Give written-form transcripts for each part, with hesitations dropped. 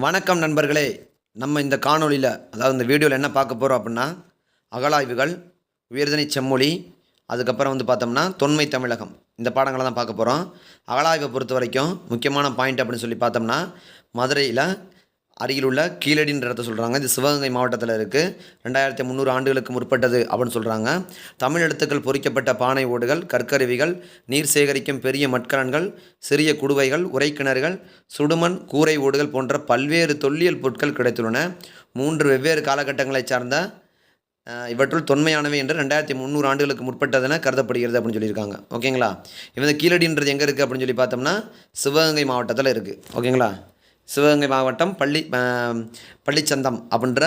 வணக்கம் நண்பர்களே. நம்ம இந்த காணொளியில் அதாவது இந்த வீடியோவில் என்ன பார்க்க போகிறோம் அப்படின்னா, அகழாய்வுகள், உயர்தனிச் செம்மொழி, அதுக்கப்புறம் பார்த்தோம்னா தொன்மை தமிழகம், இந்த பாடங்களை தான் பார்க்க போகிறோம். அகழாய்வை பொறுத்த வரைக்கும் முக்கியமான பாயிண்ட் அப்படின்னு சொல்லி பார்த்தோம்னா, மதுரையில் அருகிலுள்ள கீழடின்ற இடத்த சொல்கிறாங்க. இது சிவகங்கை மாவட்டத்தில் இருக்குது. 2300 ஆண்டுகளுக்கு முற்பட்டது அப்படின்னு சொல்கிறாங்க. தமிழ் எழுத்துக்கள் பொறிக்கப்பட்ட பானை ஓடுகள், கற்கருவிகள், நீர் சேகரிக்கும் பெரிய மட்கலன்கள், சிறிய குடுவைகள், உறைக்கிணறுகள், சுடுமண் கூரை ஓடுகள் போன்ற பல்வேறு தொல்லியல் பொருட்கள் கிடைத்துள்ளன. 3 வெவ்வேறு காலகட்டங்களைச் சார்ந்த இவற்றுள் தொன்மையானவை என்று 2300 ஆண்டுகளுக்கு முற்பட்டதென கருதப்படுகிறது அப்படின்னு சொல்லியிருக்காங்க. ஓகேங்களா. இந்த கீழடின்றது எங்கே இருக்குது அப்படின்னு சொல்லி பார்த்தோம்னா, சிவகங்கை மாவட்டத்தில் இருக்குது. ஓகேங்களா. சிவகங்கை மாவட்டம் பள்ளிச்சந்தம் அப்படின்ற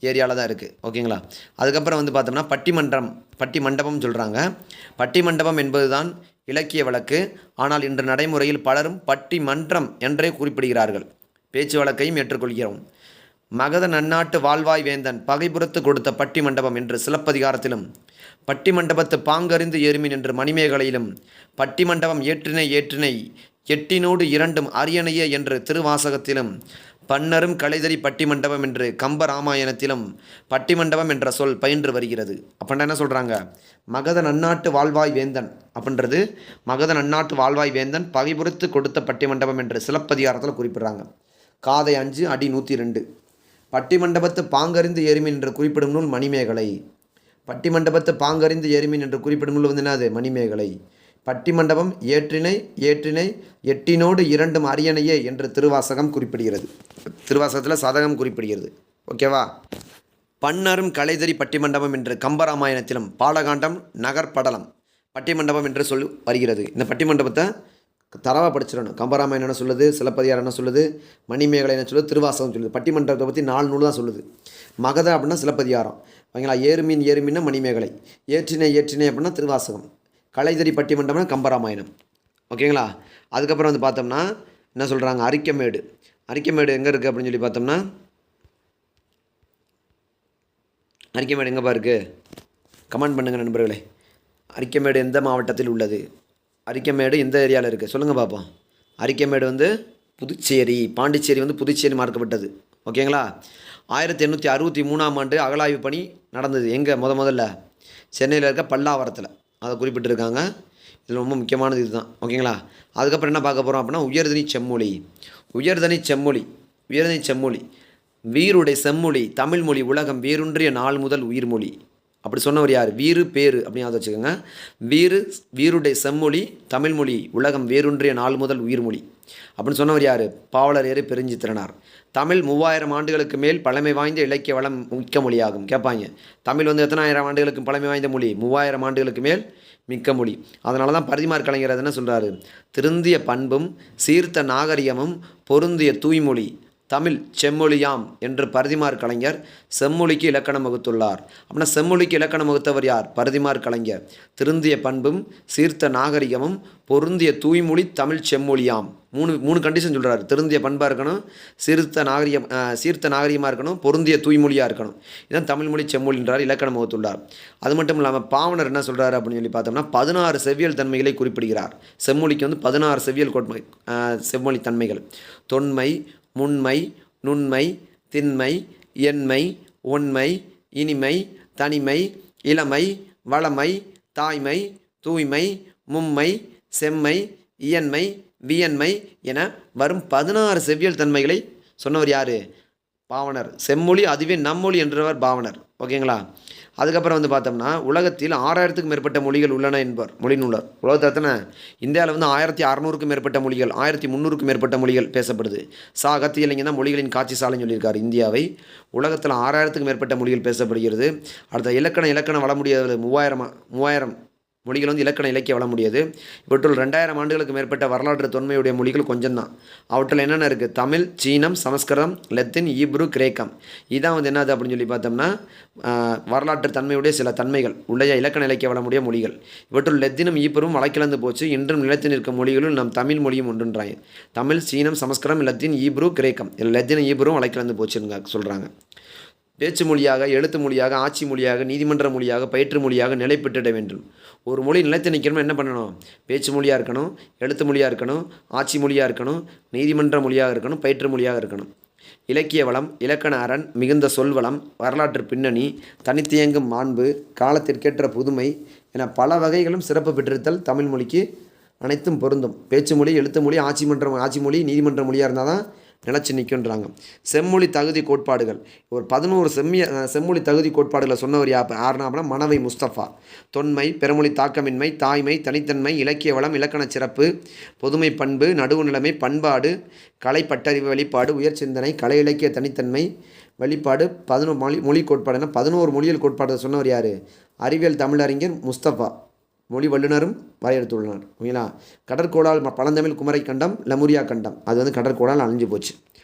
ஏரியாவில் தான் இருக்குது. ஓகேங்களா. அதுக்கப்புறம் பார்த்தோம்னா பட்டி மண்டபம் சொல்கிறாங்க. பட்டி மண்டபம் என்பது தான் இலக்கிய வழக்கு. ஆனால் இன்று நடைமுறையில் பலரும் பட்டி மன்றம் என்றே குறிப்பிடுகிறார்கள். பேச்சு வழக்கையும் ஏற்றுக்கொள்கிறோம். மகத நன்னாட்டு வாழ்வாய் வேந்தன் பகைபுறத்து கொடுத்த பட்டி மண்டபம் என்று சிலப்பதிகாரத்திலும், பட்டி மண்டபத்து பாங்கறிந்து எருமின் என்று மணிமேகலையிலும், பட்டி மண்டபம் ஏற்றினை எட்டினோடு இரண்டும் அரியணையே என்று திருவாசகத்திலும், பன்னரும் கலைதறி பட்டிமண்டபம் என்று கம்பராமாயணத்திலும் பட்டிமண்டபம் என்ற சொல் பயின்று வருகிறது. அப்படின்னா என்ன சொல்கிறாங்க? மகத நன்னாட்டு வாழ்வாய் வேந்தன் அப்படின்றது மகத நன்னாட்டு வாழ்வாய் வேந்தன் பகைபுறத்து கொடுத்த பட்டிமண்டபம் என்று சிலப்பதிகாரத்தில் குறிப்பிடுறாங்க. காதை 5 அடி 102. பட்டிமண்டபத்து பாங்கறிந்து எருமின் என்று குறிப்பிடும் நூல் மணிமேகலை. பட்டிமண்டபத்து பாங்கறிந்து எருமின் என்று குறிப்பிடும் நூல் என்னது? மணிமேகலை. பட்டிமண்டபம் ஏற்றினை எட்டினோடு இரண்டும் அரியணையே என்று திருவாசகம் குறிப்பிடுகிறது. திருவாசகத்தில் சதகம் குறிப்பிடுகிறது. ஓகேவா. பன்னரும் கலைதறி பட்டிமண்டபம் என்று கம்பராமாயணத்திலும், பாலகாண்டம் நகர்படலம் பட்டிமண்டபம் என்று சொல் வருகிறது. இந்த பட்டிமண்டபத்தை தரவாக படிச்சிடணும். கம்பராமாயணம் என்ன சொல்லுது, சிலப்பதிகாரம் என்ன சொல்லுது, மணிமேகலை என்ன சொல்லுது, திருவாசகம் சொல்லுது. பட்டிமண்டபத்தை பற்றி 4 நூல் தான் சொல்லுது. மகத அப்படின்னா சிலப்பதிகாரம். ஓகேங்களா. ஏறுமின்னா மணிமேகலை. ஏற்றினை அப்படின்னா திருவாசகம். கலைதறி பட்டிமண்டம்னா கம்பராமாயணம். ஓகேங்களா. அதுக்கப்புறம் பார்த்தோம்னா என்ன சொல்கிறாங்க? அரிக்கமேடு எங்கே இருக்குது அப்படின்னு சொல்லி பார்த்தோம்னா, அரிக்கமேடு எங்கேப்பா இருக்குது? கமெண்ட் பண்ணுங்கள் நண்பர்களே. அரிக்கமேடு எந்த மாவட்டத்தில் உள்ளது? அரிக்கமேடு எந்த ஏரியாவில் இருக்குது சொல்லுங்கள் பார்ப்போம். அரிக்கமேடு புதுச்சேரி. பாண்டிச்சேரி புதுச்சேரி மார்க்கப்பட்டது. ஓகேங்களா. 1863ஆம் ஆண்டு அகழாய்வு பணி நடந்தது. எங்கே? முதல்ல சென்னையில் இருக்க பல்லாவரத்தில் அதை குறிப்பிட்டிருக்காங்க. இதில் ரொம்ப முக்கியமானது இதுதான். ஓகேங்களா. அதுக்கப்புறம் என்ன பார்க்க போகிறோம் அப்படின்னா, உயர்தனி செம்மொழி வீருடைய செம்மொழி தமிழ்மொழி உலகம் வேரூன்றிய நாள் முதல் உயிர்மொழி. அப்படி சொன்னவர் யார்? வீறு பேரு அப்படின்னு அதை வச்சுக்கோங்க. வீருடைய செம்மொழி தமிழ்மொழி உலகம் வேரூன்றிய நாள் முதல் உயிர்மொழி அப்படின்னு சொன்னவர் யார்? பாவலரேறு பெருஞ்சித்திரனார். தமிழ் 3000 ஆண்டுகளுக்கு மேல் பழமை வாய்ந்த இலக்கிய வளம் மிக்க மொழியாகும். கேட்பாங்க, தமிழ் எத்தனை ஆயிரம் ஆண்டுகளுக்கு பழமை வாய்ந்த மொழி? 3000 ஆண்டுகளுக்கு மேல் மிக்க மொழி. அதனால தான் பரிதிமார் கலைஞர் என்ன சொல்கிறாரு? திருந்திய பண்பும் சீர்த்த நாகரிகமும் பொருந்திய தூய்மொழி தமிழ் செம்மொழியாம் என்று பரிதிமார் கலைஞர் செம்மொழிக்கு இலக்கணம் வகுத்துள்ளார். அப்படின்னா செம்மொழிக்கு இலக்கணம் வகுத்தவர் யார்? பரிதிமார் கலைஞர். திருந்திய பண்பும் சீர்த்த நாகரிகமும் பொருந்திய தூய்மொழி தமிழ் செம்மொழியாம். மூணு கண்டிஷன் சொல்கிறார். திருந்திய பண்பாக இருக்கணும், சீர்த்த நாகரிகமாக இருக்கணும், பொருந்திய தூய்மொழியாக இருக்கணும். இதான் தமிழ்மொழி செம்மொழின்றார், இலக்கணம் வகுத்துள்ளார். அது மட்டும் இல்லாமல் பாவனர் என்ன சொல்கிறார் அப்படின்னு சொல்லி பார்த்தோம்னா, 16 செவ்வியல் தன்மைகளை குறிப்பிடுகிறார். செம்மொழிக்கு 16 செவ்வொழி தன்மைகள்: தொன்மை, முன்மை, நுண்மை, திண்மை, எண்மை, ஒண்மை, இனிமை, தனிமை, இளமை, வளமை, தாய்மை, தூய்மை, மும்மை, செம்மை, இயன்மை, வியன்மை என வரும் 16 செவ்வியல் தன்மைகளை சொன்னவர் யார்? பாவனர். செம்மொழி அதுவே நம்மொழி என்றவர் பாவனர். ஓகேங்களா. அதுக்கப்புறம் பார்த்தோம்னா, உலகத்தில் 6000க்கும் மேற்பட்ட மொழிகள் உள்ளன என்பவர் மொழி நூலர். உலகத்தில் இந்தியாவில் 1600க்கும் மேற்பட்ட மொழிகள், 1300க்கும் மேற்பட்ட மொழிகள் பேசப்படுது. அகத்தியலிங்கம் தான் மொழிகளின் காட்சி சாலைன்னு சொல்லியிருக்காரு. இந்தியாவை உலகத்தில் 6000க்கும் மேற்பட்ட மொழிகள் பேசப்படுகிறது. அடுத்த இலக்கண வள முடியாது 3000 மொழிகள் இலக்கண இலக்கிய வள முடியாது. இவற்றுள் 2000 ஆண்டுகளுக்கு மேற்பட்ட வரலாற்று தொன்மையுடைய மொழிகள் கொஞ்சம் தான். அவற்றில் என்னென்ன இருக்குது? தமிழ், சீனம், சமஸ்கிருதம், லத்தீன், ஈப்ரு, கிரேக்கம். இதான் என்னது அப்படின்னு சொல்லி பார்த்தோம்னா, வரலாற்று தன்மையுடைய சில தன்மைகள் உடைய இலக்கண இலக்கிய வள முடிய மொழிகள். இவற்றுள் லத்தீனும் ஈப்பரும் வழக்கிழந்து போச்சு. இன்றும் நிலைத்து நிற்கும் மொழிகளுள் நம் தமிழ் மொழியும் ஒன்றுன்றாங்க. தமிழ், சீனம், சமஸ்கிருதம், லத்தீன், ஈப்ரு, கிரேக்கம். லத்தீனும் ஈப்பரும் வழக்கிழந்து போச்சுன்னு சொல்கிறாங்க. பேச்சு மொழியாக, எழுத்து மொழியாக, ஆட்சி மொழியாக, நீதிமன்ற மொழியாக, பயிற்று மொழியாக நிலை பெற்றிட வேண்டும். ஒரு மொழி நிலைத்து நிற்கணும்னா என்ன பண்ணணும்? பேச்சு மொழியாக இருக்கணும், எழுத்து மொழியாக இருக்கணும், ஆட்சி மொழியாக இருக்கணும், நீதிமன்ற மொழியாக இருக்கணும், பயிற்று மொழியாக இருக்கணும். இலக்கிய வளம், இலக்கண அரண், மிகுந்த சொல்வளம், வரலாற்று பின்னணி, தனித்தியங்கும் மாண்பு, காலத்திற்கேற்ற புதுமை என பல வகைகளும் சிறப்பு பெற்றிருத்தல் தமிழ் மொழிக்கு அனைத்தும் பொருந்தும். பேச்சு மொழி, எழுத்து மொழி, ஆட்சி மொழி, நீதிமன்ற மொழியாக இருந்தால் தான் நிலச்சி நிற்குன்றாங்க. செம்மொழி தகுதி கோட்பாடுகள் ஒரு 11 செம்மொழி தகுதி கோட்பாடுகளை சொன்னவர் யாருன்னா அப்படின்னா மனவை முஸ்தபா. தொன்மை, பிறமொழி தாக்கமின்மை, தாய்மை, தனித்தன்மை, இலக்கிய வளம், இலக்கண சிறப்பு, பொதுமை பண்பு, நடுவு நிலைமை, பண்பாடு, கலை பட்டறிவு வெளிப்பாடு, உயர் சிந்தனை, கலை இலக்கிய தனித்தன்மை வெளிப்பாடு, 11 மொழி கோட்பாடுனா 11 மொழியியல் கோட்பாடு சொன்னவர் யார்? அறிவியல் தமிழறிஞர் முஸ்தபா. மொழி வல்லுநரும் வரையறுத்துள்ளனர். ஓகேங்களா? கடற்கோளால் பழந்தமிழ் குமரை கண்டம், லெமுரியா கண்டம் அது வந்து கடற்கோளால் அழிஞ்சு போச்சு.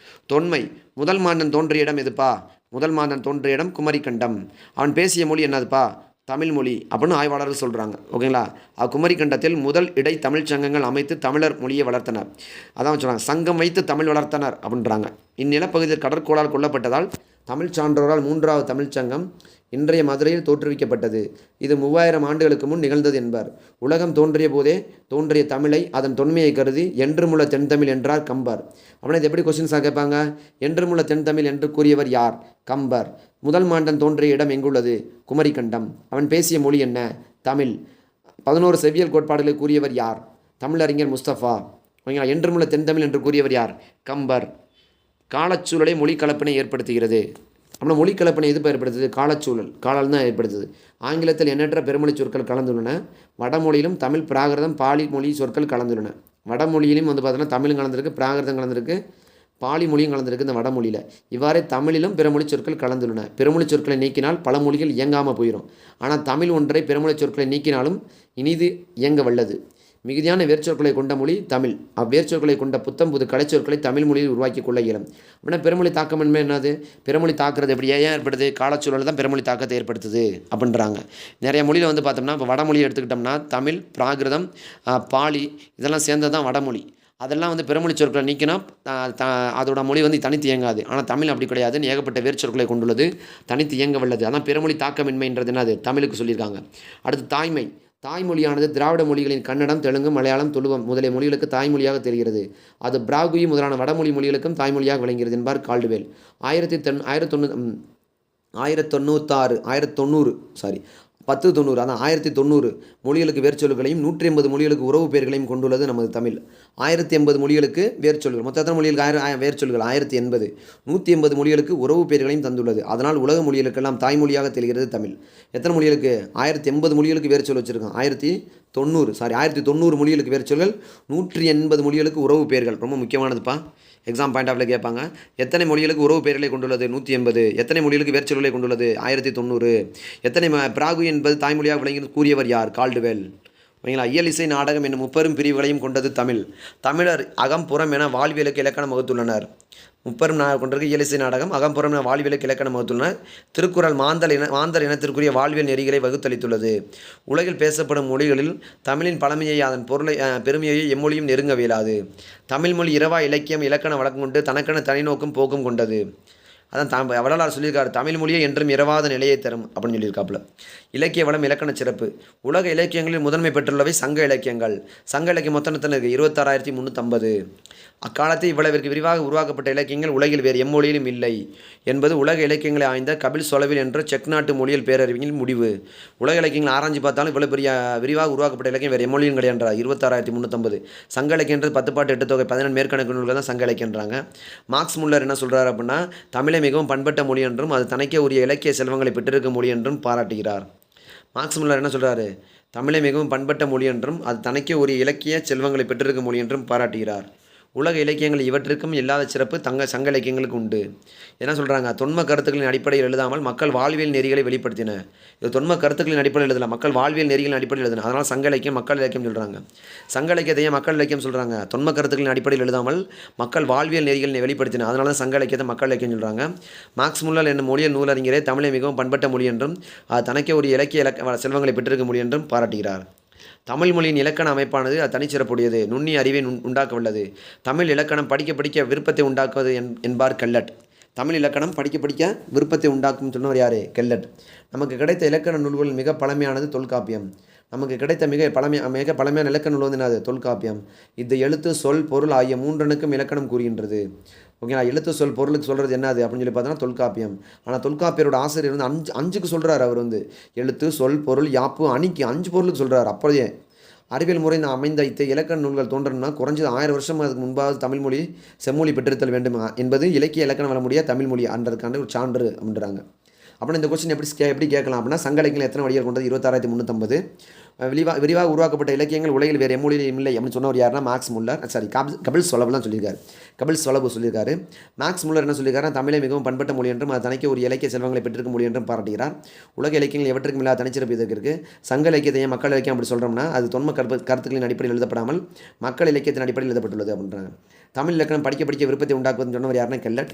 தொன்மை, முதல் மாந்தன் தோன்றிய இடம் எதுப்பா? முதல் மாந்தன் தோன்றிய இடம் குமரி கண்டம். அவன் பேசிய மொழி என்னதுப்பா? தமிழ் மொழி அப்படின்னு ஆய்வாளர்கள் சொல்கிறாங்க. ஓகேங்களா? குமரி கண்டத்தில் முதல் இடை தமிழ் சங்கங்கள் அமைத்து தமிழர் மொழியை வளர்த்தனர். அதான் சொல்கிறாங்க, சங்கம் வைத்து தமிழ் வளர்த்தனர் அப்படின்றாங்க. இந்நிலப்பகுதியில் கடற்கோளால் கொல்லப்பட்டதால் தமிழ் சான்றோரால் 3வது தமிழ்ச்சங்கம் இன்றைய மதுரையில் தோற்றுவிக்கப்பட்டது. இது 3000 ஆண்டுகளுக்கு முன் நிகழ்ந்தது என்பார். உலகம் தோன்றிய போதே தோன்றிய தமிழை அதன் தொன்மையை கருதி என்றுமுள்ள தென்தமிழ் என்றார் கம்பர். அப்படின்னா இது எப்படி கொஸ்டின்ஸாக கேட்பாங்க? என்றுமுள்ள தென்தமிழ் என்று கூறியவர் யார்? கம்பர். முதல் மாண்டன் தோன்றிய இடம் எங்குள்ளது? குமரிக்கண்டம். அவன் பேசிய மொழி என்ன? தமிழ். 11 செவ்வியல் கோட்பாடுகளை கூறியவர் யார்? தமிழறிஞர் முஸ்தபா. ஓகேங்களா? என்றுமுள்ள தென்தமிழ் என்று கூறியவர் யார்? கம்பர். காலச்சூழலை மொழி கலப்பினை ஏற்படுத்துகிறது. அப்படின்னா மொழி கலப்பினை எது ஏற்படுத்துது? காலச்சூழல். காலம் தான் ஏற்படுத்துது. ஆங்கிலத்தில் எண்ணற்ற பெருமொழி சொற்கள் கலந்துள்ளன. வடமொழியிலும் தமிழ், பிராகிருதம், பாலி மொழி சொற்கள் கலந்துள்ளன. வடமொழியிலும் வந்து பார்த்தோன்னா தமிழும் கலந்துருக்கு, பிராகிருதம் கலந்துருக்கு, பாலி மொழியும் கலந்துருக்கு இந்த வடமொழியில். இவ்வாறே தமிழிலும் பிறமொழி சொற்கள் கலந்துள்ளன. பிறமொழி சொற்களை நீக்கினால் பல மொழிகள் இயங்காமல் போயிடும். ஆனால் தமிழ் ஒன்றை பிறமொழி சொற்களை நீக்கினாலும் இனிது இயங்க வல்லது. மிகுதியான வேர்ச்சொற்களை கொண்ட மொழி தமிழ். அவ்வேர்ச்சொற்களை கொண்ட புத்தம் புது கலைச்சொற்களை தமிழ் மொழியில் உருவாக்கி கொள்ள இயலும். அப்படின்னா பிறமொழி தாக்கம் என்னது? பிறமொழி தாக்குறது எப்படி ஏன் ஏற்படுது? காலச்சூழல் தான் பிறமொழி தாக்கத்தை ஏற்படுத்துது அப்படின்றாங்க. நிறைய மொழியில் வந்து பார்த்தோம்னா இப்போ வடமொழியை எடுத்துக்கிட்டோம்னா தமிழ், பிராகிருதம், பாலி இதெல்லாம் சேர்ந்தது தான் வடமொழி. அதெல்லாம் வந்து பிறமொழி சொற்களை நீக்கினா அதோட மொழி வந்து தனித்து இயங்காது. ஆனால் தமிழ் அப்படி கிடையாது. ஏகப்பட்ட வேர்ச்சொற்களை கொண்டுள்ளது, தனித்து இயங்க வல்லது. அதான் பிறமொழி தாக்கமின்மைன்றது என்னது? தமிழுக்கு சொல்லியிருக்காங்க. அடுத்து தாய்மை. தாய்மொழியானது திராவிட மொழிகளின் கன்னடம், தெலுங்கு, மலையாளம், துளுவம் முதலிய மொழிகளுக்கு தாய்மொழியாக தெரிகிறது. அது பிராகுயி முதலான வடமொழி மொழிகளுக்கும் தாய்மொழியாக விளங்குகிறது என்பார் கால்டுவேல். 1090 அதான் 1090 மொழிகளுக்கு வேர்ச்சொல்களையும் 180 மொழிகளுக்கு உறவு பெயர்களையும் கொண்டுள்ளது நமது தமிழ். 1080 மொழிகளுக்கு வேர்ச்சொல்கள். மொத்த எத்தனை மொழிகளுக்கு வேர்ச்சொல்கள்? 1080. 180 மொழிகளுக்கு உறவு பெயர்களையும் தந்துள்ளது. அதனால் உலக மொழிகளுக்கெல்லாம் தாய்மொழியாக தெரிகிறது தமிழ். எத்தனை மொழிகளுக்கு? 1080 மொழிகளுக்கு வேர்ச்சொல் வச்சுருக்கோம். 1090 மொழிகளுக்கு வேர்ச்சொல்கள், 180 மொழிகளுக்கு உறவு பெயர்கள். ரொம்ப முக்கியமானதுப்பா. எக்ஸாம் பாயிண்ட் ஆஃப்ல கேட்பாங்க. எத்தனை மொழிகளுக்கு உறவு பெயர்களை கொண்டுள்ளது? 180. எத்தனை மொழிகளுக்கு வேர்ச்சொல்களை கொண்டுள்ளது? 1090. எத்தனை பிராகு என்பது தாய்மொழியாக விளங்கி கூறியவர் யார்? கால்டுவேல். ஓகேங்களா? இயல், இசை, நாடகம் என்னும் முப்பெரும் பிரிவுகளையும் கொண்டது தமிழ். தமிழர் அகம் புறம் என வாழ்வியலுக்கு இலக்கணம் வகுத்துள்ளனர். முப்பெரும் கொண்டிருக்க இயல், இசை, நாடகம் அகம்புறம் என வாழ்வியலுக்கு இலக்கணம் வகுத்துள்ளனர். திருக்குறள் மாந்தர் இனத்திற்குரிய வாழ்வியல் நெறிகளை வகுத்தளித்துள்ளது. உலகில் பேசப்படும் மொழிகளில் தமிழின் பழமையை, அதன் பொருளை, பெருமையை எம்மொழியும் நெருங்க இயலாது. தமிழ் மொழி இரவா இலக்கியம், இலக்கண வழக்கம் கொண்டு தனக்கென தனிநோக்கும் போக்கும் கொண்டது. அதான் வள்ளலார் சொல்லியிருக்காரு, தமிழ் மொழியை என்றும் இரவாத நிலையை தரும் அப்படின்னு சொல்லியிருக்காப்புல. இலக்கிய வளம், இலக்கண சிறப்பு. உலக இலக்கியங்களில் முதன்மை பெற்றுள்ளவை சங்க இலக்கியங்கள். சங்க இலக்கியம் மொத்தம் எத்தனை இருக்குது? 26,350. அக்காலத்தில் இவ்வளவிற்கு விரிவாக உருவாக்கப்பட்ட இலக்கியங்கள் உலகில் வேறு எம்மொழியிலும் இல்லை என்பது உலக இலக்கியங்களை ஆய்ந்த கபில் சொலவில் என்ற செக் நாட்டு மொழியியல் பேரறிவியின் முடிவு. உலக இலக்கியங்கள் ஆராய்ச்சி பார்த்தாலும் இவ்வளோ பெரிய விரிவாக உருவாக்கப்பட்ட இலக்கியம் வேறு எம்மொழியும் கிடையாதுன்றார். 26,350. சங்க இலக்கியன்றது 10 பாட்டு 8 தொகை 17 மேற்கணக்கு நூல்கள் தான் சங்க இலக்கியன்றாங்க. மார்க்ஸ் முல்லர் என்ன சொல்கிறார் அப்படின்னா, தமிழை மிகவும் பண்பட்ட மொழி என்றும் அது தனக்கே உரிய இலக்கிய செல்வங்களை பெற்றிருக்கும் மொழி என்றும் பாராட்டுகிறார். மார்க்ஸ் முல்லர் என்ன சொல்கிறாரு? தமிழை மிகவும் பண்பட்ட மொழி என்றும் அது தனக்கே உரிய இலக்கிய செல்வங்களை பெற்றிருக்கும் மொழி என்றும் பாராட்டுகிறார். உலக இலக்கியங்கள் இவற்றிற்கும் இல்லாத சிறப்பு சங்க இலக்கியங்களுக்கு உண்டு. என்ன சொல்கிறாங்க? தொன்ம கருத்துக்களின் அடிப்படையில் எழுதாமல் மக்கள் வாழ்வியல் நெறிகளை வெளிப்படுத்தின. இது தொன்ம கருத்துக்களின் அடிப்படையில் எழுதல, மக்கள் வாழ்வியல் நெறிகளின் அடிப்படையில் எழுதின. அதனால் சங்க இலக்கியம் மக்கள் இலக்கியம் சொல்கிறாங்க. சங்க இலக்கியத்தை ஏன் மக்கள் இலக்கியம் சொல்கிறாங்க? தொன்ம கருத்துக்களின் அடிப்படையில் எழுதாமல் மக்கள் வாழ்வியல் நெறிகளை வெளிப்படுத்தின. அதனால தான் சங்க இலக்கியத்தை மக்கள் இலக்கியம் சொல்கிறாங்க. மார்க்ஸ் முல்லர் என்னும் மொழியல் நூலறிஞரே தமிழை மிகவும் பண்பட்ட மொழி என்றும் அது தனக்கே ஒரு இலக்கிய செல்வங்களை பெற்றிருக்க மொழி என்றும் பாராட்டுகிறார். தமிழ் மொழியின் இலக்கண அமைப்பானது அது தனிச்சிறப்புடையது, நுண்ணி அறிவை உண்டாக்க வல்லது. தமிழ் இலக்கணம் படிக்க படிக்க விருப்பத்தை உண்டாக்குவது என்பார் கெல்லட். தமிழ் இலக்கணம் படிக்க படிக்க விருப்பத்தை உண்டாக்கும் சொன்னவர் யார்? கெல்லட். நமக்கு கிடைத்த இலக்கண நூல்களில் மிக பழமையானது தொல்காப்பியம். நமக்கு கிடைத்த மிக பழமையான இலக்கண நூல் வந்து என்னது? தொல்காப்பியம். இது எழுத்து, சொல், பொருள் ஆகிய மூன்றனுக்கும் இலக்கணம் கூறுகின்றது. ஓகேங்களா. எழுத்து சொல் பொருளுக்கு சொல்கிறது என்னது அப்படின்னு சொல்லி பார்த்தோன்னா தொல்காப்பியம். ஆனால் தொல்காப்பியரோட ஆசிரியர் வந்து 5க்கு சொல்கிறார். அவர் வந்து எழுத்து சொல் பொருள் யாப்பு அணிக்கு 5 பொருளுக்கு சொல்கிறார். அப்போதையே அறிவியல் முறை அமைந்த இலக்கண நூல்கள் தோன்றணும்னா குறைஞ்சது 1000 வருஷம் அதுக்கு முன்பாவது தமிழ்மொழி செம்மொழி பெற்றிருத்தல் வேண்டும் என்பது இலக்கிய இலக்கணம் வர முடியாது தமிழ்மொழி அன்றதுக்கான ஒரு சான்று அப்படின்றாங்க. அப்படின்னா இந்த கொஸ்டின் எப்படி கேட்கலாம் அப்படின்னா, சங்க இலக்கியங்கள் எத்தனை வடிகள் கொண்டது? 26,350. விரிவாக உருவாக்கப்பட்ட இலக்கியங்கள் உலகில் வேறு எம்மொழியிலும் இல்லை அப்படின்னு சொன்னவர் யாருன்னா மேக்ஸ் முல்லர். கபில் சொலபு தான் சொல்லியிருக்காரு. கபில் சொலபு சொல்லியிருக்காரு. மேக்ஸ் முல்லர் என்ன சொல்லியிருக்காருன்னா, தமிழை மிகவும் பண்பட்ட மொழி என்றும் அது தனிக்க ஒரு இலக்கிய செல்வங்களை பெற்றிருக்க மொழி என்றும் பாராட்டுகிறார். உலக இலக்கியங்கள் எவற்றுக்கும் இல்லாத தனிச்சிறப்பு இதற்கு இருக்குது. சங்க இலக்கியத்தை மக்கள் இலக்கியம் அப்படி சொல்கிறோம்னா அது தொன்ம கருத்துக்களின் அடிப்படையில் எழுதப்படாமல் மக்கள் இலக்கியத்தின் அடிப்படையில் எழுதப்பட்டுள்ளது அப்படின்றாங்க. தமிழ் இலக்கணம் படிக்க விருப்பத்தை உண்டாக்குவதுன்னு சொன்னவர் யாருன்னா கெல்லட்.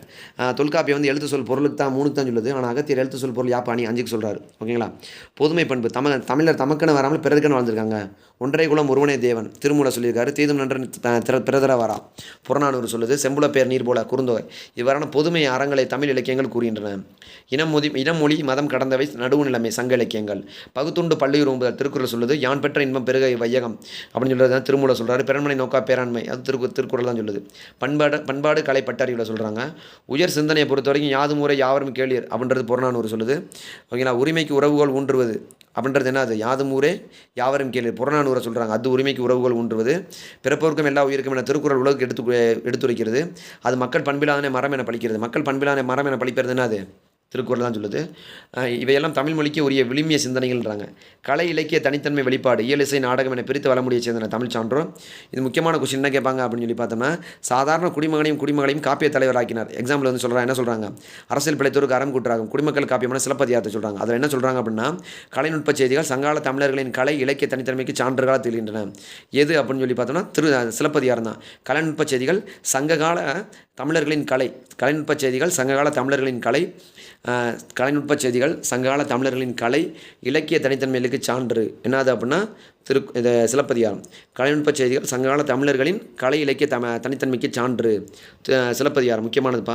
தொல்காப்பியம் வந்து எழுத்து சொல் பொருளுக்கு தான் 3க்கு தான் சொல்லுது. ஆனால் அகத்தியர் எழுத்து சொல் பொருள் யாப்பு அணி 5க்கு சொல்கிறாரு. ஓகேங்களா. பொதுமை பண்பு தமிழர் தமக்கென வராமல் பிறருக்கென வாழ்ந்திருக்காங்க. ஒன்றை குலம் ஒருவனே தேவன் திருமூல சொல்லியிருக்காரு. தீதும் நன்றன் பிறதர வரா புறநானூறு சொல்லுது. செம்புல பேர் நீர் போல குறுந்தொகை. இவ்வாறான பொதுமை அறங்களை தமிழ் இலக்கியங்கள் கூறுகின்றன. இனம் மொழி மதம் கடந்தவை நடுவு நிலைமை சங்க இலக்கியங்கள். பகுத்துண்டு பள்ளியூர் ஓம்புதல் திருக்குறள் சொல்லுது. யான் பெற்ற இன்பம் பெருக வையகம் அப்படின்னு சொல்கிறது தான் திருமூல சொல்கிறாரு. பிறன்மனை நோக்கா பேராண்மை அது திருக்குறள் தான் சொல்லுது. பண்பாடு கலை பட்டறிவில் சொல்கிறாங்க. உயர் சிந்தனையை பொறுத்த வரைக்கும் யாதும் ஊரே யாவரும் கேளீர் அப்படின்றது புறநானூறு சொல்லுது. ஓகேங்களா. உரிமைக்கு உறவுகள் ஊன்றுவது அப்படின்றது என்ன? அது யாதும் ஊரே யாவரும் கேளீர் புறநானூரை சொல்கிறாங்க. அது உரிமைக்கு உறவுகள் ஊன்றுவது. பிறப்போருக்கும் எல்லா உயிருக்கும் என திருக்குறள் உலகுக்கு எடுத்துரைக்கிறது. அது மக்கள் பண்பிலான மரம் என பழிக்கிறது. மக்கள் பண்பிலான மரம் என பழிக்கிறது என்ன? அது திருக்குறள் தான் சொல்லுது. இவையெல்லாம் தமிழ் மொழிக்கு உரிய விழுமிய சிந்தனைகள்ன்றாங்க. கலை இலக்கிய தனித்தன்மை வெளிப்பாடு இயல் இசை நாடகம் என பிரித்து வளமுடியை சேர்ந்தன தமிழ் சான்றோம். இது முக்கியமான கொஸ்டின் என்ன கேட்பாங்க அப்படின்னு சொல்லி பார்த்தோம்னா, சாதாரண குடிமகளையும் காப்பிய தலைவராக்கினார். எக்ஸாம்பிள் வந்து என்ன சொல்கிறாங்க? அரசியல் பிழைத்தோருக்கு அறம் கூட்டுறாகும் குடிமக்கள் காப்பியமான சிலப்பதிகாரத்தை சொல்கிறாங்க. அதில் என்ன சொல்கிறாங்க அப்படின்னா, கலைநுட்ப செய்திகள் சங்கால தமிழர்களின் கலை இலக்கிய தனித்தன்மைக்கு சான்றுகளாக திகழ்கின்றன. எது அப்படின்னு சொல்லி பார்த்தோம்னா சிலப்பதிகாரம் தான். கலைநுட்ப செய்திகள் சங்ககால தமிழர்களின் கலைநுட்ப செய்திகள் சங்ககால தமிழர்களின் கலை இலக்கிய தனித்தன்மைகளுக்கு சான்று என்னது அப்படின்னா சிலப்பதிகாரம். கலைநுட்ப செய்திகள் சங்ககால தமிழர்களின் கலை இலக்கிய தனித்தன்மைக்கு சான்று சிலப்பதிகாரம். முக்கியமானதுப்பா.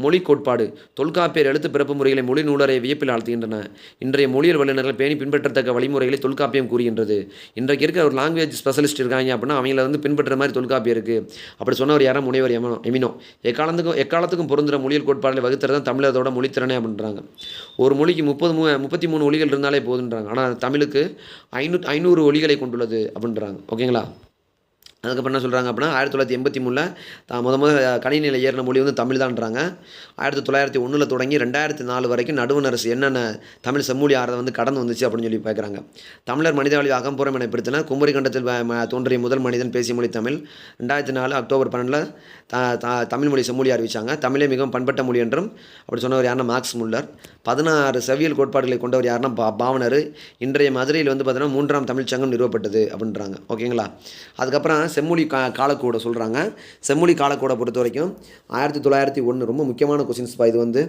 மொழி கோட்பாடு தொல்காப்பியர் எழுத்து பிறப்பு முறைகளை மொழி நூலரை வியப்பில் ஆழ்த்துகின்றன. இன்றைய மொழியியல் வல்லுநர்கள் பேணி பின்பற்றத்தக்க வழிமுறைகளை தொல்காப்பியம் கூறுகின்றது. இன்றைக்கு இருக்கிற ஒரு லாங்குவேஜ் ஸ்பெஷலிஸ்ட் இருக்காங்க அப்படின்னா அவங்கள வந்து பின்பற்றுற மாதிரி தொல்காப்பியம் இருக்குது. அப்படி சொன்னவர் யாரா? முனைவர் எமினோ. எக்காலத்துக்கும் பொருந்துகிற மொழியியல் கோட்பாடுகளை வகுத்துறது தான் தமிழரோட மொழித்திறனே அப்படின்றாங்க. ஒரு மொழிக்கு 33 ஒலிகள் இருந்தாலே போதுன்றாங்க. ஆனால் தமிழுக்கு 500 ஒலிகளை கொண்டுள்ளது அப்படின்றாங்க. ஓகேங்களா. அதுக்கப்புறம் என்ன சொல்கிறாங்க அப்படின்னா, 1983 முதல் கணினியில் ஏறின மொழி வந்து தமிழ் தான்றாங்க. 1901 தொடங்கி 2004 வரைக்கும் நடுவண் அரசு என்னென்ன தமிழ் செம்மொழி ஆறதை வந்து கடந்து வந்துச்சு அப்படின்னு சொல்லி பார்க்குறாங்க. தமிழர் மனிதவழி அகம்புறம் என பிரித்தனர். குமரி கண்டத்தில் தோன்றிய முதல் மனிதன் பேசிய மொழி தமிழ். 2004 அக்டோபர் 12 தமிழ் மொழி செம்மொழி அறிவித்தாங்க. தமிழே மிகவும் பண்பட்ட மொழி என்றும் அப்படி சொன்னவர் யாருன்னா மேக்ஸ் முல்லர். 16 செவ்வியல் கோட்பாடுகளை கொண்டவர் யாருன்னா பாவனர். இன்றைய மதுரையில் வந்து பார்த்தீங்கன்னா 3ஆம் தமிழ்ச்சங்கம் நிறுவப்பட்டது அப்படின்றாங்க. ஓகேங்களா. அதுக்கப்புறம் செம்மொழி காலக்கோடை சொல்கிறாங்க. செம்மொழி காலக்கோடை பொறுத்த வரைக்கும் 1901 ரொம்ப முக்கியமான கொஸ்டின்ஸ்ப்பா. இது வந்து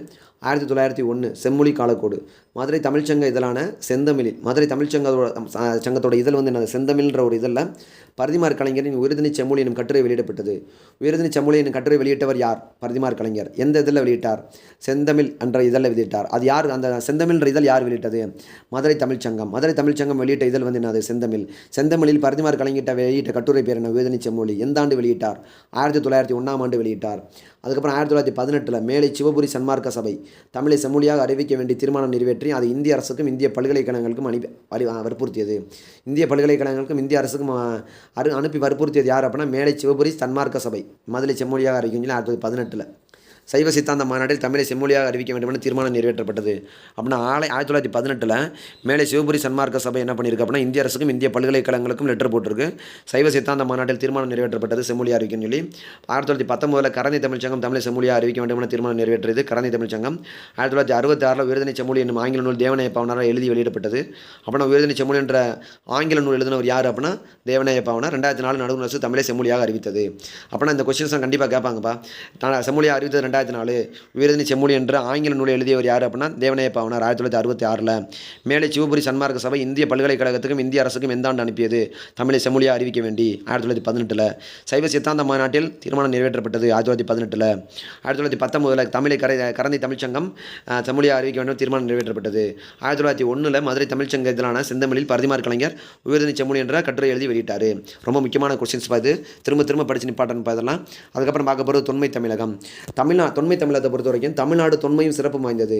1901 செம்மொழி காலக்கோடு. மதுரை தமிழ்ச்சங்க இதழான செந்தமிழில் மதுரை சங்கத்தோட இதழ் வந்து என்ன செந்தமிழ்ன்ற ஒரு இதழில் பரதிமார் கலைஞரின் உயர்திணை செம்மொழி எனும் கட்டுரை வெளியிடப்பட்டது. உயர்திணை செம்மொழி எனும் கட்டுரை வெளியிட்டவர் யார்? பரதிமார் கலைஞர். எந்த இதழில் வெளியிட்டார்? செந்தமிழ் என்ற இதழில் வெளியிட்டார். அது யார்? அந்த செந்தமிழ்ன்ற இதழ் யார் வெளியிட்டது? மதுரை தமிழ்ச்சங்கம். மதுரை தமிழ்ச்சங்கம் வெளியிட்ட இதழ் வந்து என்னது? செந்தமிழ். செந்தமிழில் பரதிமார் கலைஞர் வெளியிட்ட கட்டுரை பேர் என்ன? உயர்திணை செம்மொழி. எந்த ஆண்டு வெளியிட்டார்? 1901ஆம் ஆண்டு வெளியிட்டார். அதுக்கப்புறம் 1918 மேலை சிவபுரி சன்மார்க்க சபை தமிழை செம்மொழியாக அறிவிக்க வேண்டிய தீர்மானம் நிறைவேற்றி அதை இந்திய அரசுக்கும் இந்திய பல்கலைக்கழகங்களுக்கும் வற்புறுத்தியது. இந்திய பல்கலைக்கழகங்களுக்கும் இந்திய அரசுக்கும் அனுப்பி வற்புறுத்தியது யார் அப்படின்னா மேலை சிவபுரி சன்மார்க்க சபை மதுரை செம்மொழியாக அறிவிக்கும் 1918 சைவ சித்தாந்த மாநாட்டில் தமிழை செம்மொழியாக அறிவிக்க வேண்டும் என தீர்மானம் நிறைவேற்றப்பட்டது. அப்படின்னா 1918 மேலே சிவபுரி சன்மார்க்க சபை என்ன பண்ணியிருக்கு அப்படின்னா இந்திய அரசுக்கும் இந்திய பல்கலைக்கழகங்களுக்கும் லெட்டர் போட்டிருக்கு. சைவ சித்தாந்த மாநாட்டில் தீர்மானம் நிறைவேற்றப்பட்டது செம்மொழியாக அறிவிக்கும் சொல்லி. 1919 கரந்தை தமிழ்ச்சங்கம் தமிழை செம்மொழியாக அறிவிக்க வேண்டும் என தீர்மானம் நிறைவேற்றியது கரந்தை தமிழ்ச்சங்கம். 1966 உயர்திணை செம்மொழி என்னும் ஆங்கில நூல் தேவநாய பாவனாரால் எழுதி வெளியிடப்பட்டது. அப்படின்னா உயர்திணை செம்மொழி என்ற ஆங்கில நூல் எழுதினவர் யார் அப்படின்னா தேவநாய பாவனார். 2004 நடுவண் அரசு தமிழை செம்மொழியாக அறிவித்தது. அப்படின்னா இந்த கொஸ்டின்ஸ் கண்டிப்பாக கேட்பாங்கப்பா. செம்மொழியாக அறிவித்தது 2004. உயர்தனி செம்மொழி என்ற ஆங்கில நூலை எழுதியவர் யார் அப்படின்னா தேவநேய பாவனார் 1966. மேலே சிவபுரி சன்மார்க்க சபை இந்திய பல்கலைக்கழகத்துக்கும் இந்திய அரசுக்கும் எந்த ஆண்டு அனுப்பியது? தமிழை செம்மொழியாக அறிவிக்க வேண்டி 1918. சைவ சித்தாந்த மாநாட்டில் தீர்மானம் நிறைவேற்றப்பட்டது 1918. 1919 தமிழை கரந்தை தமிழ்ச்சங்கம் செம்மொழியாக அறிவிக்க வேண்டும் தீர்மானம் நிறைவேற்றப்பட்டது. 1901 மதுரை தமிழ்ச்சங்கத்திலான செந்தமிழில் பரதிமார் கலைஞர் உயர்தனி செம்மொழி என்ற கட்டுரை எழுதி வெளியிட்டார். ரொம்ப முக்கியமான கொஸ்டின்ஸ் பார்த்து திரும்ப படிச்சு நிப்பாட்டன்னு பார்த்தலாம். அதுக்கப்புறம் பார்க்க போகிறது தொன்மை தமிழகம். தொன்மை தமிழகத்தை பொறுத்த வரைக்கும் தமிழ்நாடு தொன்மையும் சிறப்பு வாய்ந்தது.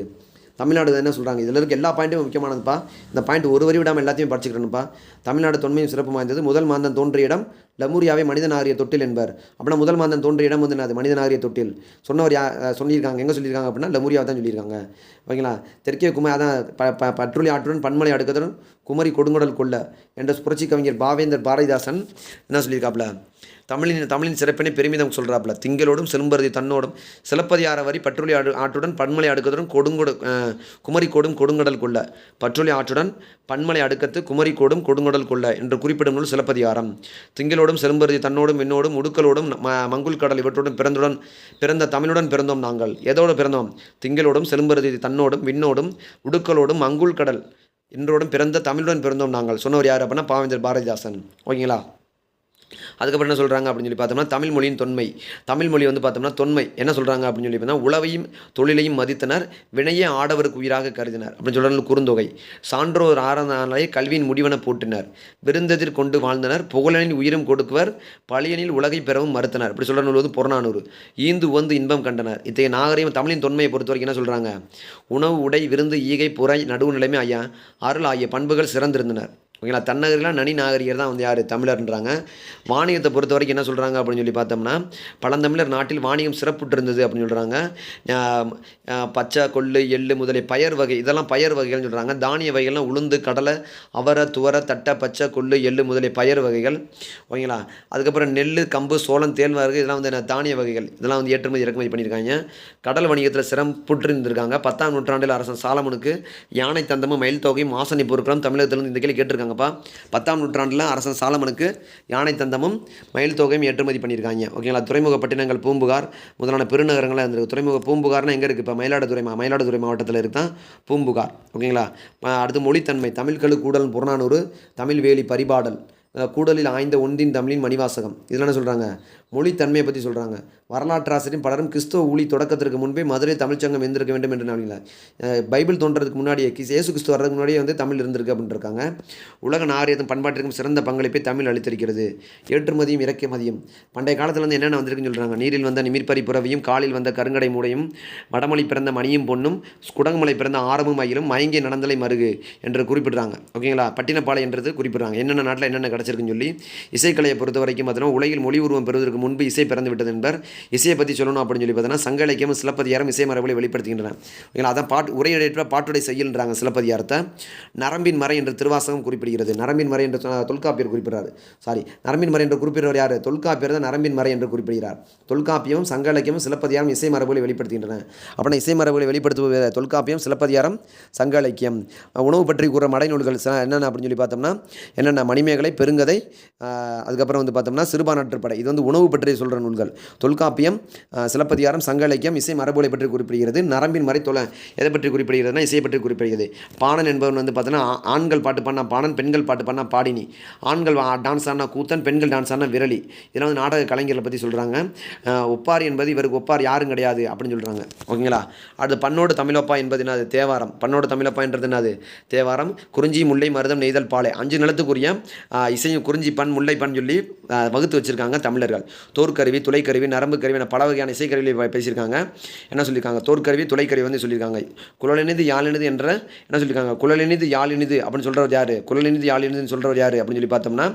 தமிழ்நாடு என்ன சொல்கிறாங்க, இதில் இருக்க எல்லா பாயிண்ட்டும் முக்கியமானதுப்பா. இந்த பாயிண்ட் ஒரு வரி விடாமல் எல்லாத்தையும் படிச்சுக்கிறேன்ப்பா. தமிழ்நாடு தொன்மையும் சிறப்பு வாய்ந்தது. முதல் மாந்தன் தோன்றிய இடம் லெமூரியாவை மனித நாகரிக தொட்டில் என்பர். அப்படின்னா முதல் மாந்தன் தோன்றிய இடம் வந்து அது மனித நாகரிக தொட்டில் சொன்னவர் சொல்லியிருக்காங்க. எங்கே சொல்லியிருக்காங்க அப்படின்னா லெமூரியாவை தான் சொல்லியிருக்காங்க. ஓகேங்களா. தெற்கே அதான் பற்றுளி ஆற்றுடன் பன்மலை அடுக்கத்துடன் குமரி கொடுங்கடல் கொள்ள என்ற புரட்சி கவிஞர் பாவேந்தர் பாரதிதாசன் என்ன சொல்லியிருக்காப்புல, தமிழின் சிறப்பினை பெருமிதம் சொல்கிறாப்புல. திங்களோடும் செலும்பருதி தன்னோடும் சிலப்பதிகார வரி பற்றுளி ஆற்றுடன் பன்மலை அடுக்கத்துடன் குமரி கோடும் கொடுங்கடல் கொள்ள. பற்றுளி ஆற்றுடன் பன்மலை அடுக்கத்து குமரி கோடும் கொடுங்கடல் கொள்ள என்று குறிப்பிடும் நூல் சிலப்பதிகாரம். திங்களோடும் செலும்பருதி தன்னோடும் விண்ணோடும் உடுக்கலோடும் மங்குல் கடல் இவற்றுடன் பிறந்த தமிழுடன் பிறந்தோம் நாங்கள். எதோடு பிறந்தோம்? திங்களோடும் செலும்பருதி தன்னோடும் விண்ணோடும் உடுக்கலோடும் மங்குல் கடல் இன்றோடும் பிறந்த தமிழுடன் பிறந்தோம் நாங்கள் சொன்னவர் யார் அப்படின்னா பாவேந்தர் பாரதிதாசன். ஓகேங்களா. அதுக்கப்புறம் என்ன சொல்கிறாங்க அப்படின்னு சொல்லி பார்த்தோம்னா தமிழ் மொழியின் தொன்மை. தமிழ் மொழி வந்து பார்த்தோம்னா தொன்மை என்ன சொல்கிறாங்க அப்படின்னு சொல்லி பார்த்தோம்னா உளவையும் தொழிலையும் மதித்தனர், வினையே ஆடவருக்கு உயிராக கருதினர் அப்படின்னு சொல்கிறாங்க குறுந்தொகை. சான்றோர் ஆராதனாலே கல்வியின் முடிவென போட்டினர், விருந்ததிர் கொண்டு வாழ்ந்தனர், புகழனின் உயிரும் கொடுக்குவர், பழியனில் உலகை பெறவும் மறுத்தனர் அப்படி சொல்கிற நூல் வந்து புறநானூறு. ஈந்து வந்து இன்பம் கண்டனர். இத்தகைய நாகரிகம் தமிழின் தொன்மையை பொறுத்த வரைக்கும் என்ன சொல்கிறாங்க, உணவு உடை விருந்து ஈகை புறை நடுவு நிலைமை ஐயா அருள் ஆகிய பண்புகள் சிறந்திருந்தனர். ஓகேங்களா. தன்னகரிலாம் நனி நாகரிகர் தான் வந்து யார் தமிழர்ன்றாங்க. வாணிகத்தை பொறுத்த வரைக்கும் என்ன சொல்கிறாங்க அப்படின்னு சொல்லி பார்த்தோம்னா பழந்தமிழர் நாட்டில் வாணிகம் சிறப்புற்று இருந்தது அப்படின்னு சொல்கிறாங்க. பச்சை கொள்ளு எள்ளு முதலிய பயர் வகை இதெல்லாம் பயர் வகைகள்னு சொல்கிறாங்க. தானிய வகைகள்லாம் உளுந்து கடலை அவரை துவரை தட்டை பச்சை கொள்ளு எள்ளு முதலிய பயர் வகைகள். ஓகேங்களா. அதுக்கப்புறம் நெல் கம்பு சோளம் தேல்வார்கு இதெல்லாம் வந்து தானிய வகைகள் இதெல்லாம் வந்து ஏற்றுமதி இறக்குமதி பண்ணியிருக்காங்க. கடல் வணிகத்தில் சிறப்புற்று இருந்திருக்காங்க. 10ஆம் நூற்றாண்டில் அரசன் சாலமனுக்கு யானை தந்தமும் மயில் தொகையும் ஆசனை பொருட்களும் தமிழகத்திலிருந்து இந்த கேள்வி கேட்டிருக்காங்க. 10ஆம் நூற்றாண்டில் அரசன் சாலமனுக்கு யானை தந்தமும் மயில் தொகையும் ஏற்றுமதி பண்ணியிருக்காங்க. ஓகேங்களா. துறைமுக பட்டினங்கள் பூம்புகார் முதலான பெருநகரங்களாக இருந்திருக்கு. துறைமுக பூம்புகார்னா எங்கே இருக்குது? இப்போ மயிலாடுதுறை மாவட்டத்தில் இருக்குதான் பூம்புகார். ஓகேங்களா. அடுத்து மொழித்தன்மை. தமிழ்கழு கூடல் புறநானூறு தமிழ் வேலி பரிபாடல் கூடலில் ஆய்ந்த ஒன்றின் தமிழின் மணிவாசகம். இதில் என்ன சொல்கிறாங்க, மொழித்தன்மையை பற்றி சொல்கிறாங்க. வரலாற்றாசிரியர் பலரும் கிறிஸ்துவ ஊழி தொடக்கத்திற்கு முன்பே மதுரை தமிழ்ச்சங்கம் இருந்திருக்க வேண்டும் என்று நாளில் பைபிள் தோன்றதுக்கு முன்னாடியே இயேசு கிறிஸ்து வர்றதுக்கு முன்னாடியே வந்து தமிழ் இருந்திருக்கு அப்படின்னு இருக்காங்க. உலக நாகரிகத்தின் பண்பாட்டிற்கும் சிறந்த பங்களிப்பை தமிழ் அளித்திருக்கிறது. ஏற்றுமதியும் இறக்குமதியும் பண்டைய காலத்தில் வந்து என்னென்ன வந்திருக்குன்னு சொல்கிறாங்க. நீரில் வந்த நிமிர்பரி புறவையும் காலில் வந்த கருங்கடை மூடையும் வடமொழி பிறந்த மணியும் பொன்னும் குடங்குமலை பிறந்த ஆரமும் மயிலும் மயங்கிய நடந்தலை மருகு என்று குறிப்பிடுறாங்க. ஓகேங்களா. பட்டினப்பாலை என்றது குறிப்பிடுறாங்க. என்னென்ன நாட்டில் என்னென்ன கிடச்சிருக்குன்னு சொல்லி. இசைக்கலையை பொறுத்த வரைக்கும் பார்த்தோன்னா உலகில் மொழி உருவம் பெறுவதற்கு முன்பு இசை பிறந்து விட்டது என்பர். இசையை பற்றி சொல்லணும் அப்படின்னு சொல்லி பார்த்தோன்னா சங்க இலக்கியம் சிலப்பதிகாரம் இசை மரபுகளை வெளிப்படுத்துகின்றன. ஓகேங்களா. அதான் உரையேற்ற பாட்டுடை செய்யல்ன்றாங்க சிலப்பதிகாரத்தை. நரம்பின் மறை என்ற திருவாசகம் குறிப்பிடுகிறது. நரம்பின் மறை என்று தொல்காப்பியர் குறிப்பிடுறாரு. நரம்பின் மறை என்று குறிப்பிடுவர் யார்? தொல்காப்பியர் தான் நரம்பின் மறை என்று குறிப்பிடுகிறார். தொல்காப்பியம் சங்க இலக்கியமும் சிலப்பதிகாரம் இசை மரபுகளை வெளிப்படுத்துகின்றன. அப்படின்னா இசை மரபுகளை வெளிப்படுத்துவது தொல்காப்பியம் சிலப்பதிகாரம் சங்க இலக்கியம். உணவு பற்றி கூற மடைநூல்கள் என்னென்ன அப்படின்னு சொல்லி பார்த்தோம்னா என்னென்ன மணிமேகலை பெருங்கதை அதுக்கப்புறம் வந்து பார்த்தோம்னா சிறுபான்ற்றுப்படை இது வந்து உணவு பற்றி சொல்கிற நூல்கள். தொல்காப்பியம் சிலப்பதிகாரம் சங்க இலக்கியம் இசை மரபுகளை பற்றி குறிப்பிடுகிறது. நரம்பின் மறை எதை பற்றி குறிப்பிடுகிறதுனா இசையை பற்றி குறிப்பிடுகிறது. பாணன் என்பவன் வந்து பார்த்தோன்னா ஆண்கள் பாட்டு பண்ணா பாணன் பெண்கள் பாட்டு பண்ணா பாடினி. ஆண்கள் டான்ஸ் ஆனா கூத்தன் பெண்கள் டான்ஸ் ஆனா விரலி. இதெல்லாம் வந்து நாடக கலைஞர்களை பற்றி சொல்கிறாங்க. ஒப்பாரி என்பது இவருக்கு ஒப்பார் யாரும் கிடையாது அப்படின்னு சொல்கிறாங்க. ஓகேங்களா. அடுத்து பண்ணோடு தமிழப்பா என்பது என்னது? தேவாரம். பண்ணோடு தமிழப்பா என்றது என்னது? தேவாரம். குறிஞ்சி முல்லை மருதம் நெய்தல் பாலை 5 நிலத்துக்குரிய இசையும் குறிஞ்சி பண் முல்லை பண் சொல்லி வகுத்து வச்சுருக்காங்க தமிழர்கள். தோற்கருவி துளைக்கருவி நரம்பு கருவி பல வகையான இசைக்கருவியை பேசியிருக்காங்க. என்ன சொல்லியிருக்காங்க? தோற்கருவி துளைக்கருவி வந்து சொல்லியிருக்காங்க. குழலினிது யாழினிது என்ற என்ன சொல்லியிருக்காங்க? குழலினிது யாழினிது அப்படின்னு சொல்கிறவர் யார்? குழலினிது யாழினிதுன்னு சொல்கிறவர் யார் அப்படின்னு சொல்லி பார்த்தோம்னா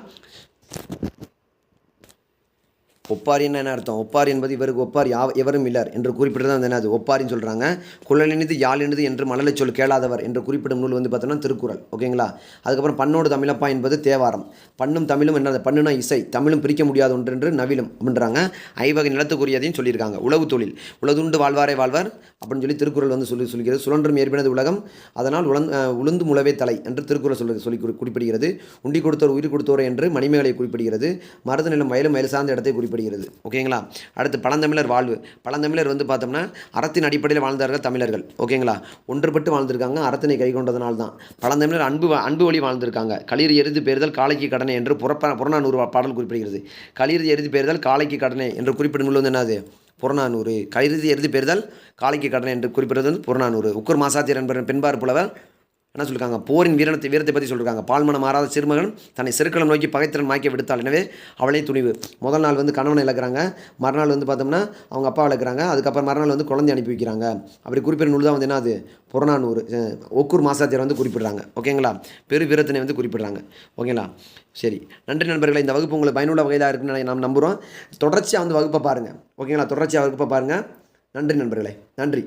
ஒப்பாரி என்ன அர்த்தம்? ஒப்பாரி என்பது இவருக்கு ஒப்பார் எவரும் இல்லர் என்று குறிப்பிட்டு தான் என்னது ஒப்பாரின்னு சொல்கிறாங்க. குழலினிது யாழினிது என்று மழலை சொல் கேளாதவர் என்று குறிப்பிடும் நூல் வந்து பார்த்தோம்னா திருக்குறள். ஓகேங்களா. அதுக்கப்புறம் பண்ணோடு தமிழப்பா என்பது தேவாரம். பண்ணும் தமிழும் என்னது? பண்ணுனா இசை தமிழும் பிரிக்க முடியாத ஒன்று என்று நவிலும் அப்படின்றாங்க. ஐவகை நிலத்துக்குரியதையும் சொல்லியிருக்காங்க. உழவு தொழில் உழுதுண்டு வாழ்வாரே வாழ்வார் அப்படின்னு சொல்லி திருக்குறள் வந்து சொல்கிறது. சுழன்றும் ஏற்பினது உலகம் அதனால் உளுந்து முளவே தலை என்று திருக்குறள் சொல்லி குறிப்பிடுகிறது. உண்டி கொடுத்தோர் உயிர் கொடுத்தோர் என்று மணிமேகலை குறிப்பிடுகிறது. மருத நிலம் வயலும் வயல் சார்ந்த இடத்தை குறிப்பிடுகிறது. குறிப்பிடுகிறது. ஓகேங்களா? அடுத்து பழந்தமிழர் வாழ்வு. பழந்தமிழர் வந்து பார்த்தோம்னா அறத்தின் அடிப்படையில் வாழ்ந்தார்கள் தமிழர்கள். ஓகேங்களா? ஒன்றுபட்டு வாழ்ந்திருக்காங்க, அறத்தினை கை கொண்டதனால் தான். பழந்தமிழர் அன்பு வழி வாழ்ந்திருக்காங்க. களிர் எருது பெறுதல் காளைக்கு கடனே என்று புறநானூறு பாடல் குறிப்பிடுகிறது. களிர் எருது பெறுதல் காளைக்கு கடனே என்று குறிப்பிடும் நூல் வந்து என்னது? புறநானூறு. களிர் எருது பெறுதல் காளைக்கு கடனே என்று குறிப்பிடுறது வந்து புறநானூறு. உக்கூர் மாசாத்தியர் என்பவர் பெண்பார் புலவர் என்ன சொல்லியிருக்காங்க? போரின் வீரத்தை பற்றி சொல்லியிருக்காங்க. பால்மனம் மாறாத சிறுமகன் தன்னை செருக்களம் நோக்கி பகைத்திறன் மாய்க்க விடுத்தாள், எனவே அவளே துணிவு. முதல் நாள் வந்து கணவனை இழக்கிறாங்க, மறுநாள் வந்து பார்த்தோம்னா அவங்க அப்பா இழக்கிறாங்க, அதுக்கப்புறம் மறுநாள் வந்து குழந்தை அனுப்பி வைக்கிறாங்க. அப்படி குறிப்பிட்ட நூல் தான் வந்து என்ன? அது புறநானூறு. ஒக்கூர் மாசாத்தியர் வந்து குறிப்பிடுறாங்க. ஓகேங்களா? பெரு வீரத்தினை வந்து குறிப்பிடுறாங்க. ஓகேங்களா? சரி, நன்றி நண்பர்களே. இந்த வகுப்பு உங்களுக்கு பயனுள்ள வகையில் இருக்குன்னு நாம் நம்புகிறோம். தொடர்ச்சியாக வந்து வகுப்பை பாருங்கள். ஓகேங்களா? தொடர்ச்சியாக வகுப்பை பாருங்கள். நன்றி நண்பர்களே, நன்றி.